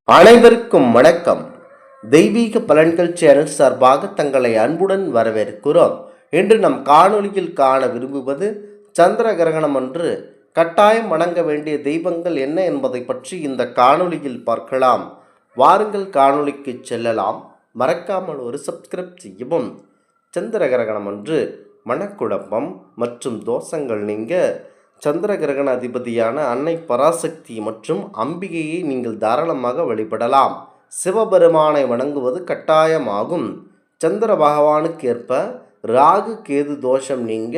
அனைவருக்கும் வணக்கம். தெய்வீக பலன்கள் சேனல் சார்பாக தங்களை அன்புடன் வரவேற்கிறோம். இன்று நம் காணொளியில் காண விரும்புவது சந்திர கிரகணம் அன்று கட்டாயம் வணங்க வேண்டிய தெய்வங்கள் என்ன என்பதை பற்றி இந்த காணொளியில் பார்க்கலாம். வாருங்கள் காணொளிக்கு செல்லலாம். மறக்காமல் ஒரு சப்ஸ்கிரைப் செய்யவும். சந்திர கிரகணம் அன்று மனக்குழப்பம் மற்றும் தோஷங்கள் நீங்க சந்திர கிரகண அதிபதியான அன்னை பராசக்தி மற்றும் அம்பிகையை நீங்கள் தாராளமாக வழிபடலாம். சிவபெருமானை வணங்குவது கட்டாயமாகும். சந்திர பகவானுக்கு ஏற்ப ராகு கேது தோஷம் நீங்க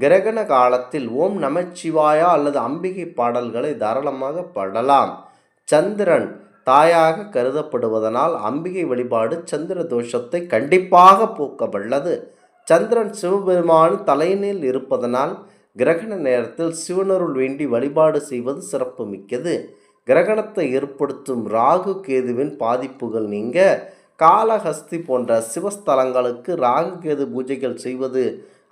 கிரகண காலத்தில் ஓம் நமச்சிவாயா அல்லது அம்பிகை பாடல்களை தாராளமாக பாடலாம். சந்திரன் தாயாக கருதப்படுவதனால் அம்பிகை வழிபாடு சந்திர தோஷத்தை கண்டிப்பாக போக்க வல்லது. சந்திரன் சிவபெருமான் தலையினில் இருப்பதனால் கிரகண நேரத்தில் சிவனருள் வேண்டி வழிபாடு செய்வது சிறப்பு மிக்கது. கிரகணத்தை ஏற்படுத்தும் ராகு கேதுவின் பாதிப்புகள் நீங்க காளஹஸ்தி போன்ற சிவஸ்தலங்களுக்கு ராகு கேது பூஜைகள் செய்வது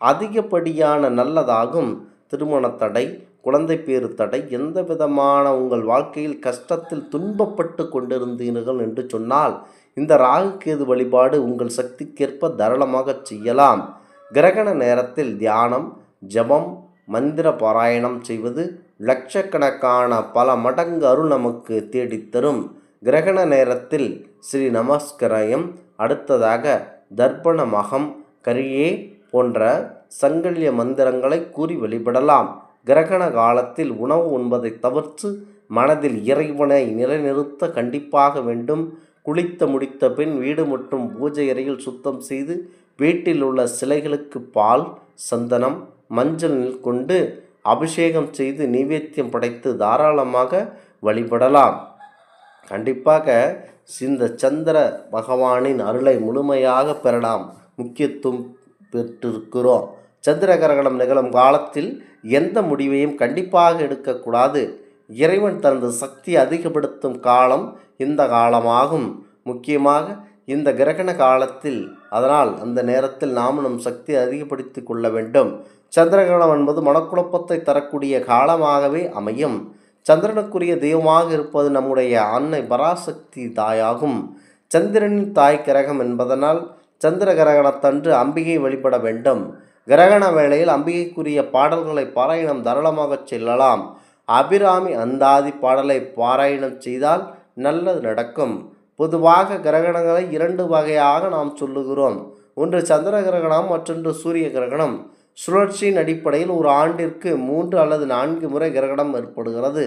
அதிகப்படியான நல்லதாகும். திருமண தடை, குழந்தை பேறு தடை, எந்த விதமான உங்கள் வாழ்க்கையில் கஷ்டத்தில் துன்பப்பட்டு கொண்டிருந்தீர்கள் என்று சொன்னால் இந்த ராகு கேது வழிபாடு உங்கள் சக்திக்கேற்ப தாராளமாக செய்யலாம். கிரகண நேரத்தில் தியானம், ஜபம், மந்திர பாராயணம் செய்வது லட்சக்கணக்கான பல மடங்கு அருள் நமக்கு தேடித்தரும். கிரகண நேரத்தில் ஸ்ரீ நமஸ்கரயம், அடுத்ததாக தர்ப்பண மகம், கரியே போன்ற சங்கல்ய மந்திரங்களை கூறி வழிபடலாம். கிரகண காலத்தில் உணவு உண்பதை தவிர்த்து மனதில் இறைவனை நிலைநிறுத்த கண்டிப்பாக வேண்டும். குளித்து முடித்த பின் வீடு மற்றும் பூஜை அறையில் சுத்தம் செய்து வீட்டில் உள்ள சிலைகளுக்கு பால், சந்தனம், மஞ்சள் கொண்டு அபிஷேகம் செய்து நைவேத்தியம் படைத்து தாராளமாக வழிபடலாம். கண்டிப்பாக இந்த சந்திர பகவானின் அருளை முழுமையாக பெறலாம். முக்கியத்துவம் பெற்றிருக்கிறோம். சந்திர கிரகணம் நிகழும் காலத்தில் எந்த முடிவையும் கண்டிப்பாக எடுக்கக்கூடாது. இறைவன் தனது சக்தி அதிகப்படுத்தும் காலம் இந்த காலமாகும். முக்கியமாக இந்த கிரகண காலத்தில், அதனால் அந்த நேரத்தில் நாம் நம் சக்தியை அதிகப்படுத்தி கொள்ள வேண்டும். சந்திரகிரகணம் என்பது மனக்குழப்பத்தை தரக்கூடிய காலமாகவே அமையும். சந்திரனுக்குரிய தெய்வமாக இருப்பது நம்முடைய அன்னை பராசக்தி தாயாகும். சந்திரனின் தாய் கிரகம் என்பதனால் சந்திர கிரகணத்தன்று அம்பிகை வழிபட வேண்டும். கிரகண வேளையில் அம்பிகைக்குரிய பாடல்களை பாராயணம் தாராளமாக செல்லலாம். அபிராமி அந்தாதி பாடலை பாராயணம் செய்தால் நல்லது நடக்கும். பொதுவாக கிரகணங்களை இரண்டு வகையாக நாம் சொல்லுகிறோம். ஒன்று சந்திர கிரகணம், மற்றொன்று சூரிய கிரகணம். சுழற்சியின் அடிப்படையில் ஒரு ஆண்டிற்கு 3 அல்லது 4 முறை கிரகணம் ஏற்படுகிறது.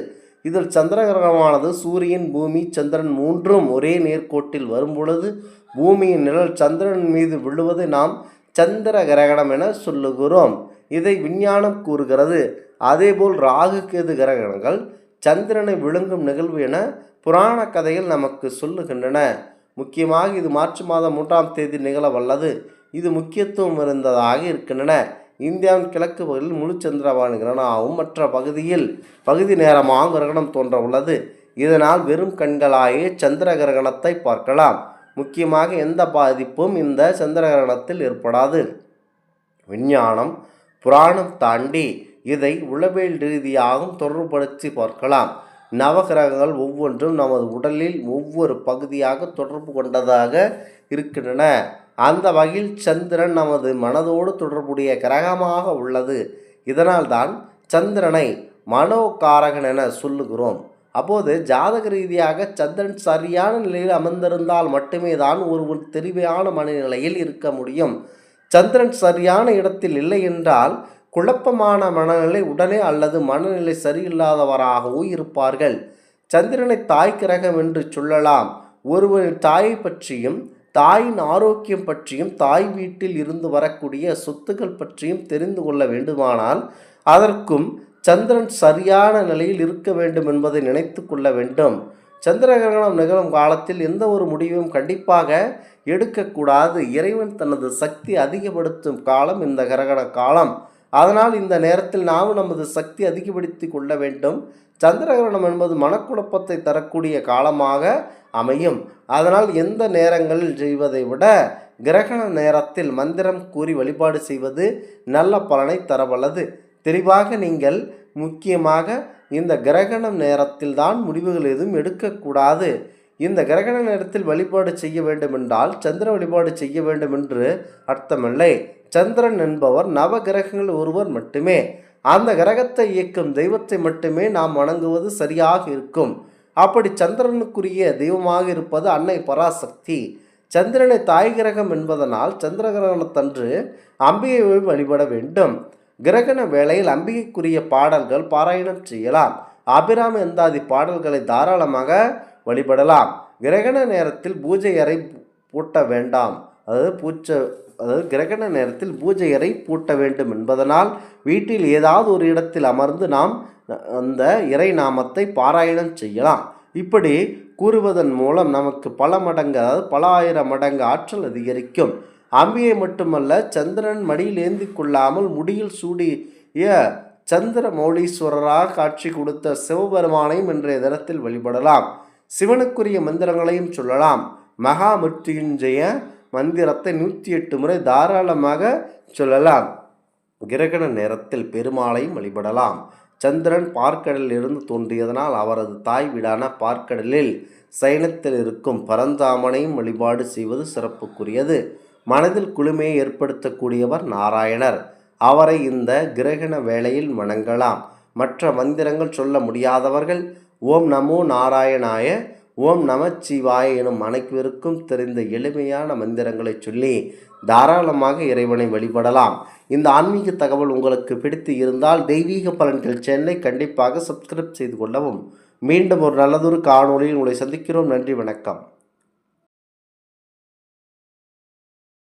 இதில் சந்திர கிரகணமானது சூரியன், பூமி, சந்திரன் மூன்றும் ஒரே நேர்கோட்டில் வரும்பொழுது பூமியின் நிழல் சந்திரன் மீது விழுவதை நாம் சந்திர கிரகணம் என சொல்லுகிறோம். இதை விஞ்ஞானம் கூறுகிறது. அதேபோல் ராகு கேது கிரகணங்கள் சந்திரனை விழுங்கும் நிகழ்வு என புராண கதைகள் நமக்கு சொல்லுகின்றன. முக்கியமாக இது மார்ச் மாதம் 3ஆம் தேதி நிகழ வல்லது. இது முக்கியத்துவம் இருந்ததாக இருக்கின்றன. இந்தியாவின் கிழக்கு பகுதியில் முழு சந்திரவான் கிரகணமாகவும் மற்ற பகுதி நேரமாக கிரகணம் தோன்ற உள்ளது. இதனால் வெறும் கண்களாயே சந்திர கிரகணத்தை பார்க்கலாம். முக்கியமாக எந்த பாதிப்பும் இந்த சந்திர கிரகணத்தில் ஏற்படாது. விஞ்ஞானம், புராணம் தாண்டி இதை உளவியல் ரீதியாகவும் தொடர்புபடுத்தி பார்க்கலாம். நவகிரகங்கள் ஒவ்வொன்றும் நமது உடலில் ஒவ்வொரு பகுதியாக தொடர்பு கொண்டதாக இருக்கின்றன. அந்த வகையில் சந்திரன் நமது மனதோடு தொடர்புடைய கிரகமாக உள்ளது. இதனால்தான் சந்திரனை மனோகாரகன் என சொல்லுகிறோம். அப்போது ஜாதக ரீதியாக சந்திரன் சரியான நிலையில் அமர்ந்திருந்தால் மட்டுமே தான் ஒருவர் தெளிவான மனநிலையில் இருக்க முடியும். சந்திரன் சரியான இடத்தில் இல்லை என்றால் குழப்பமான மனநிலை உடனே அல்லது மனநிலை சரியில்லாதவராகவோ இருப்பார்கள். சந்திரனை தாய் கிரகம் என்று சொல்லலாம். ஒருவரின் தாயை பற்றியும் தாயின் ஆரோக்கியம் பற்றியும் தாய் வீட்டில் இருந்து வரக்கூடிய சொத்துக்கள் பற்றியும் தெரிந்து கொள்ள வேண்டுமானால் அதற்கும் சந்திரன் சரியான நிலையில் இருக்க வேண்டும் என்பதை நினைத்து கொள்ள வேண்டும். சந்திர கிரகணம் நிகழும் காலத்தில் எந்த ஒரு முடிவும் கண்டிப்பாக எடுக்கக்கூடாது. இறைவன் தனது சக்தி அதிகப்படுத்தும் காலம் இந்த கிரகண காலம். அதனால் இந்த நேரத்தில் நாம் நமது சக்தி அதிகப்படுத்தி கொள்ள வேண்டும். சந்திர கிரகணம் என்பது மனக்குழப்பத்தை தரக்கூடிய காலமாக அமையும். அதனால் எந்த நேரங்களில் செய்வதை விட கிரகண நேரத்தில் மந்திரம் கூறி வழிபாடு செய்வது நல்ல பலனை தரவல்லது. தெளிவாக நீங்கள் முக்கியமாக இந்த கிரகணம் நேரத்தில் தான் முடிவுகள் எதுவும் எடுக்கக்கூடாது. இந்த கிரகண நேரத்தில் வழிபாடு செய்ய வேண்டுமென்றால் சந்திர வழிபாடு செய்ய வேண்டும் என்று அர்த்தமில்லை. சந்திரன் என்பவர் நவ கிரகங்கள் ஒருவர் மட்டுமே. அந்த கிரகத்தை இயக்கும் தெய்வத்தை மட்டுமே நாம் வணங்குவது சரியாக இருக்கும். அப்படி சந்திரனுக்குரிய தெய்வமாக இருப்பது அன்னை பராசக்தி. சந்திரனை தாய் கிரகம் என்பதனால் சந்திர கிரகணத்தன்று அம்பிகையை வழிபட வேண்டும். கிரகண வேளையில் அம்பிகைக்குரிய பாடல்கள் பாராயணம் செய்யலாம். அபிராம எந்தாதி பாடல்களை தாராளமாக வழிபடலாம். கிரகண நேரத்தில் பூஜை அறை பூட்ட வேண்டாம். கிரகண நேரத்தில் பூஜை அறை பூட்ட வேண்டும் என்பதனால் வீட்டில் ஏதாவது ஒரு இடத்தில் அமர்ந்து நாம் அந்த இறை நாமத்தை பாராயணம் செய்யலாம். இப்படி கூறுவதன் மூலம் நமக்கு பல மடங்கு, பல ஆயிரம் மடங்கு ஆற்றல் அதிகரிக்கும். அம்பிகை மட்டுமல்ல, சந்திரன் மடியில் ஏந்தி கொள்ளாமல் முடியில் சூடிய சந்திர மௌலீஸ்வரராக காட்சி கொடுத்த சிவபெருமானையும் இன்றைய தினத்தில் வழிபடலாம். சிவனுக்குரிய மந்திரங்களையும் சொல்லலாம். மகா மிருத்யுஞ்சய மந்திரத்தை 108 முறை தாராளமாக சொல்லலாம். கிரகண நேரத்தில் பெருமாளையும் வழிபடலாம். சந்திரன் பார்க்கடலில் இருந்து தோன்றியதனால் அவரது தாய் வீடான பார்க்கடலில் சயனத்தில் இருக்கும் பரந்தாமனையும் வழிபாடு செய்வது சிறப்புக்குரியது. மனதில் குளுமையை ஏற்படுத்தக்கூடியவர் நாராயணர். அவரை இந்த கிரகண வேளையில் வணங்கலாம். மற்ற மந்திரங்கள் சொல்ல முடியாதவர்கள் ஓம் நமோ நாராயணாய, ஓம் நமச்சிவாய எனும் அனைவருக்கும் தெரிந்த எளிமையான மந்திரங்களை சொல்லி தாராளமாக இறைவனை வழிபடலாம். இந்த ஆன்மீக தகவல் உங்களுக்கு பிடித்து இருந்தால் தெய்வீக பலன்கள் சேனலை கண்டிப்பாக சப்ஸ்கிரைப் செய்து கொள்ளவும். மீண்டும் ஒரு நல்லதொரு காணொளியில் உங்களை சந்திக்கிறோம். நன்றி, வணக்கம்.